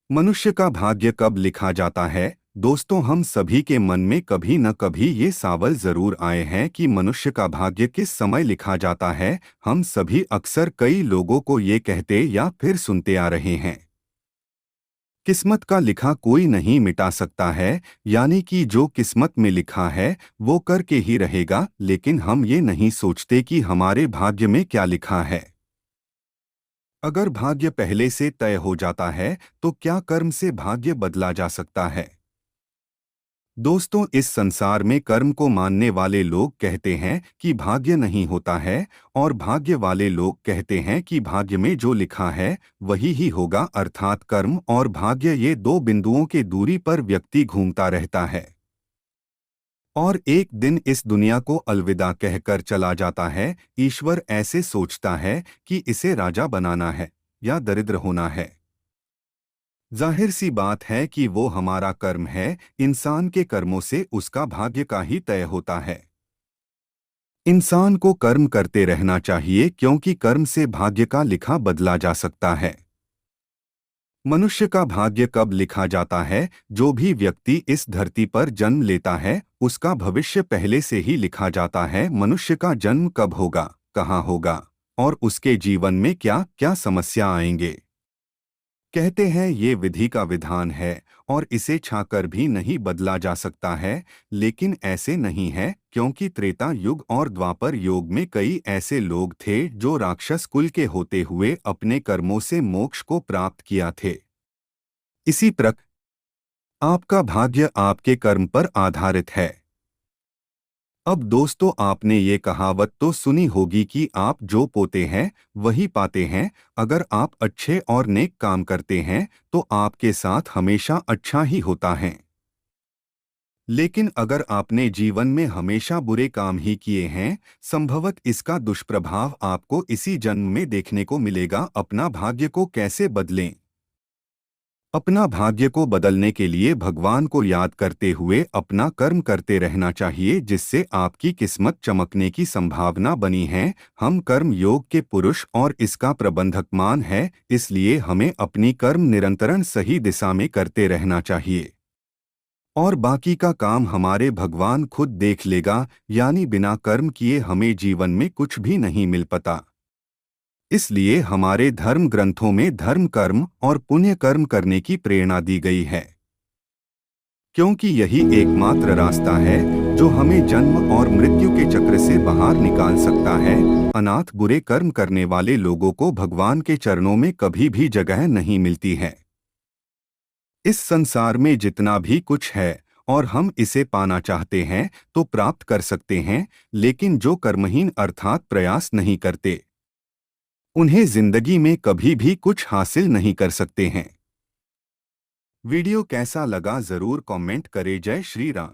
मनुष्य का भाग्य कब लिखा जाता है? दोस्तों, हम सभी के मन में कभी न कभी ये सवाल जरूर आए हैं कि मनुष्य का भाग्य किस समय लिखा जाता है। हम सभी अक्सर कई लोगों को ये कहते या फिर सुनते आ रहे हैं, किस्मत का लिखा कोई नहीं मिटा सकता है। यानी कि जो किस्मत में लिखा है वो करके ही रहेगा। लेकिन हम ये नहीं सोचते कि हमारे भाग्य में क्या लिखा है। अगर भाग्य पहले से तय हो जाता है तो क्या कर्म से भाग्य बदला जा सकता है? दोस्तों, इस संसार में कर्म को मानने वाले लोग कहते हैं कि भाग्य नहीं होता है, और भाग्य वाले लोग कहते हैं कि भाग्य में जो लिखा है वही ही होगा। अर्थात कर्म और भाग्य, ये दो बिंदुओं के दूरी पर व्यक्ति घूमता रहता है और एक दिन इस दुनिया को अलविदा कहकर चला जाता है। ईश्वर ऐसे सोचता है कि इसे राजा बनाना है या दरिद्र होना है। जाहिर सी बात है कि वो हमारा कर्म है। इंसान के कर्मों से उसका भाग्य का ही तय होता है। इंसान को कर्म करते रहना चाहिए, क्योंकि कर्म से भाग्य का लिखा बदला जा सकता है। मनुष्य का भाग्य कब लिखा जाता है? जो भी व्यक्ति इस धरती पर जन्म लेता है उसका भविष्य पहले से ही लिखा जाता है। मनुष्य का जन्म कब होगा, कहाँ होगा और उसके जीवन में क्या क्या समस्या आएंगे, कहते हैं ये विधि का विधान है और इसे छाकर भी नहीं बदला जा सकता है। लेकिन ऐसे नहीं है, क्योंकि त्रेता युग और द्वापर युग में कई ऐसे लोग थे जो राक्षस कुल के होते हुए अपने कर्मों से मोक्ष को प्राप्त किया थे। इसी प्रकार आपका भाग्य आपके कर्म पर आधारित है। अब दोस्तों, आपने ये कहावत तो सुनी होगी कि आप जो बोते हैं वही पाते हैं। अगर आप अच्छे और नेक काम करते हैं तो आपके साथ हमेशा अच्छा ही होता है। लेकिन अगर आपने जीवन में हमेशा बुरे काम ही किए हैं, संभवत इसका दुष्प्रभाव आपको इसी जन्म में देखने को मिलेगा। अपना भाग्य को कैसे बदलें? अपना भाग्य को बदलने के लिए भगवान को याद करते हुए अपना कर्म करते रहना चाहिए, जिससे आपकी किस्मत चमकने की संभावना बनी है। हम कर्म योग के पुरुष और इसका प्रबंधकमान है, इसलिए हमें अपनी कर्म निरंतरण सही दिशा में करते रहना चाहिए और बाकी का काम हमारे भगवान खुद देख लेगा। यानी बिना कर्म किए हमें जीवन में कुछ भी नहीं मिल पाता। इसलिए हमारे धर्म ग्रंथों में धर्म कर्म और पुण्य कर्म करने की प्रेरणा दी गई है, क्योंकि यही एकमात्र रास्ता है जो हमें जन्म और मृत्यु के चक्र से बाहर निकाल सकता है। अनाथ बुरे कर्म करने वाले लोगों को भगवान के चरणों में कभी भी जगह नहीं मिलती है। इस संसार में जितना भी कुछ है और हम इसे पाना चाहते हैं तो प्राप्त कर सकते हैं, लेकिन जो कर्महीन अर्थात प्रयास नहीं करते उन्हें जिंदगी में कभी भी कुछ हासिल नहीं कर सकते हैं। वीडियो कैसा लगा जरूर कमेंट करें। जय श्री राम।